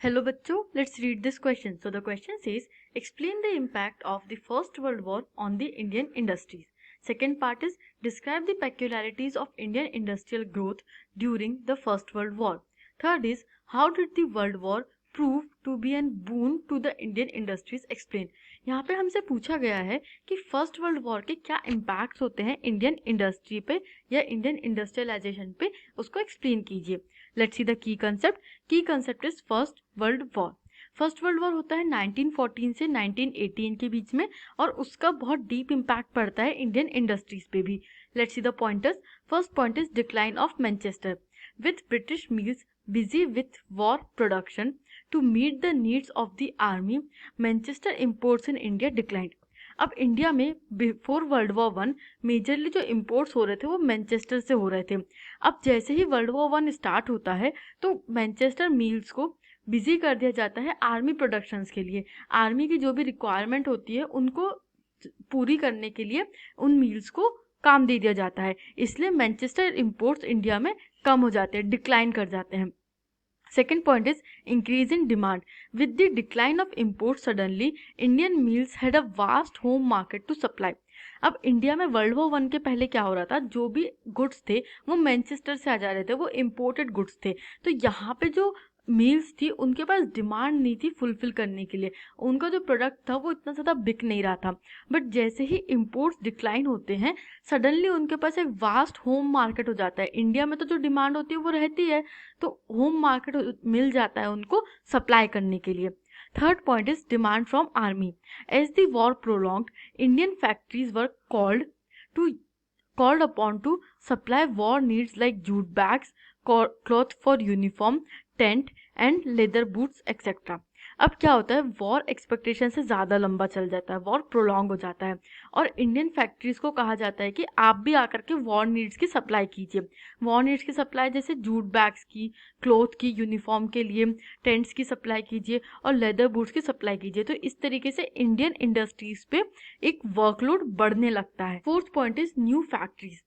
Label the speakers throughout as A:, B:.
A: Hello बच्चों, let's read this question. So the question says, explain the impact of the First World War on the Indian industries. Second part is, describe the peculiarities of Indian industrial growth during the First World War. Third is, how did the World War prove to be a boon to the Indian industries? Explain. यहाँ पे हमसे पूछा गया है कि first world war के क्या impacts होते हैं इंडियन इंडस्ट्री पे या इंडियन इंडस्ट्रियलाइजेशन पे, उसको एक्सप्लेन कीजिए. Let's see the key concept. Key concept is first world war. First world war होता है 1914 से 1918 के बीच में और उसका बहुत डीप इम्पैक्ट पड़ता है इंडियन इंडस्ट्रीज पे भी. Let's see the pointers. First point is decline of Manchester. With British mills busy with war production to meet the needs of the army, Manchester imports in India declined. अब India में before world war one majorly जो imports हो रहे थे वो Manchester से हो रहे थे. अब जैसे ही वर्ल्ड वॉर वन स्टार्ट होता है तो मैनचेस्टर मिल्स को बिजी कर दिया जाता है आर्मी प्रोडक्शंस के लिए. आर्मी की जो भी रिक्वायरमेंट होती है उनको पूरी करने के लिए उन मिल्स को काम दे दिया जाता है. इसलिए मैनचेस्टर इम्पोर्ट्स इंडिया में कम हो जाते हैं, डिक्लाइन कर जाते हैं. Second point is increase in demand. With the decline of imports suddenly, Indian mills had a vast home market to supply. अब इंडिया में वर्ल्ड वॉर वन के पहले क्या हो रहा था, जो भी गुड्स थे वो मैनचेस्टर से आ जा रहे थे, वो इम्पोर्टेड गुड्स थे. तो यहाँ पे जो मिल्स थी उनके पास डिमांड नहीं थी फुलफिल करने के लिए. उनका जो प्रोडक्ट था वो इतना ज़्यादा बिक नहीं रहा था. बट जैसे ही इम्पोर्ट्स डिक्लाइन होते हैं सडनली उनके पास एक वास्ट होम मार्केट हो जाता है. इंडिया में तो जो डिमांड होती है वो रहती है, तो होम मार्केट मिल जाता है उनको सप्लाई करने के लिए. Third point is demand from army. As the war prolonged, Indian factories were called upon to supply war needs like jute bags, cloth for uniform, tent and leather boots etcetera. अब क्या होता है, war expectation से ज़्यादा लंबा चल जाता है, वॉर प्रोलॉन्ग हो जाता है और इंडियन फैक्ट्रीज को कहा जाता है कि आप भी आकर के वॉर नीड्स की सप्लाई कीजिए. वॉर नीड्स की सप्लाई जैसे जूट बैग्स की, क्लोथ की, यूनिफॉर्म के लिए, टेंट्स की सप्लाई कीजिए और लेदर बूट्स की सप्लाई कीजिए. तो इस तरीके से इंडियन इंडस्ट्रीज पे एक वर्कलोड बढ़ने लगता है. Fourth point is new factories.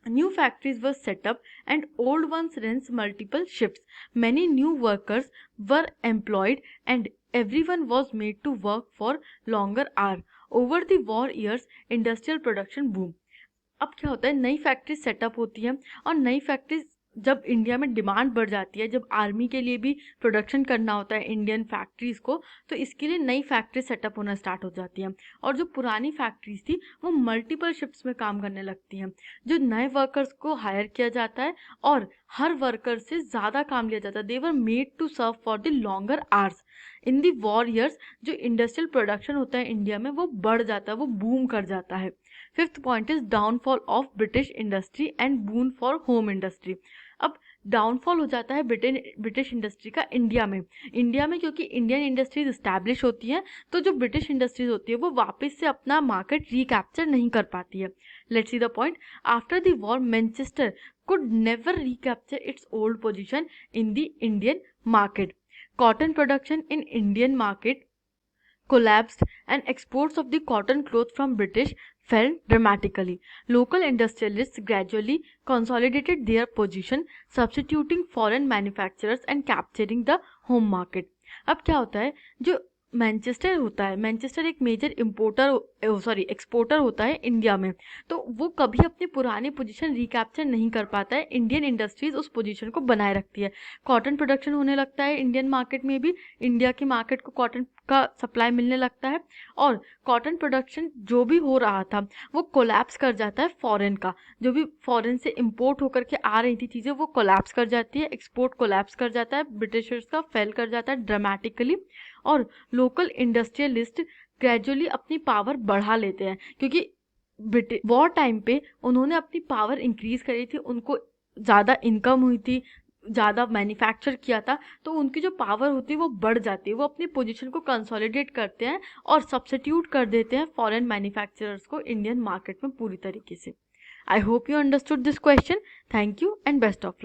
A: New factories were set up and old ones ran multiple shifts. Many new workers were employed and everyone was made to work for longer hours. Over the war years, industrial production boom. अब क्या होता है, नई factory setup होती है और नई factory जब इंडिया में डिमांड बढ़ जाती है, जब आर्मी के लिए भी प्रोडक्शन करना होता है इंडियन फैक्ट्रीज़ को, तो इसके लिए नई फैक्ट्री सेटअप होना स्टार्ट हो जाती है. और जो पुरानी फैक्ट्रीज थी वो मल्टीपल शिफ्ट्स में काम करने लगती हैं. जो नए वर्कर्स को हायर किया जाता है और हर वर्कर से ज़्यादा काम लिया जाता है. They were made to serve for the longer hours. In the war years जो इंडस्ट्रियल प्रोडक्शन होता है इंडिया में वो बढ़ जाता है, वो बूम कर जाता है. Fifth point is downfall of British industry and boon for home industry. अब डाउनफॉल हो जाता है ब्रिटिश इंडस्ट्री का इंडिया में क्योंकि इंडियन इंडस्ट्रीज इस्टेब्लिश होती हैं, तो जो ब्रिटिश इंडस्ट्रीज होती है वो वापस से अपना मार्केट रिकैप्चर नहीं कर पाती है. Let's see the point. After the war Manchester could never recapture its old position in the Indian market. Cotton production in Indian market collapsed and exports of the cotton cloth from British fell dramatically. Local industrialists gradually consolidated their position, substituting foreign manufacturers and capturing the home market. अब क्या होता है, जो Manchester होता है, Manchester एक major exporter होता है इंडिया में, तो वो कभी अपनी पुरानी पोजीशन रिकैप्चर नहीं कर पाता है. इंडियन इंडस्ट्रीज उस पोजीशन को बनाए रखती है. कॉटन प्रोडक्शन होने लगता है इंडियन मार्केट में भी, इंडिया की मार्केट को कॉटन का सप्लाई मिलने लगता है और कॉटन प्रोडक्शन जो भी हो रहा था वो कोलैप्स कर जाता है. फॉरेन का जो भी फॉरेन से इंपोर्ट होकर के आ रही थी चीज़ें वो कोलैप्स कर जाती है, एक्सपोर्ट कोलैप्स कर जाता है, ब्रिटिशर्स का फेल कर जाता है ड्रामेटिकली और लोकल इंडस्ट्रियलिस्ट ग्रेजुअली अपनी पावर बढ़ा लेते हैं क्योंकि वॉर टाइम पे उन्होंने अपनी पावर इंक्रीज करी थी, उनको ज़्यादा इनकम हुई थी, ज़्यादा मैन्युफैक्चर किया था, तो उनकी जो पावर होती है वो बढ़ जाती है. वो अपनी पोजीशन को कंसोलिडेट करते हैं और सब्स्टिट्यूट कर देते हैं फॉरेन मैन्युफैक्चरर्स को इंडियन मार्केट में पूरी तरीके से. I hope you understood this question. Thank you and best of luck.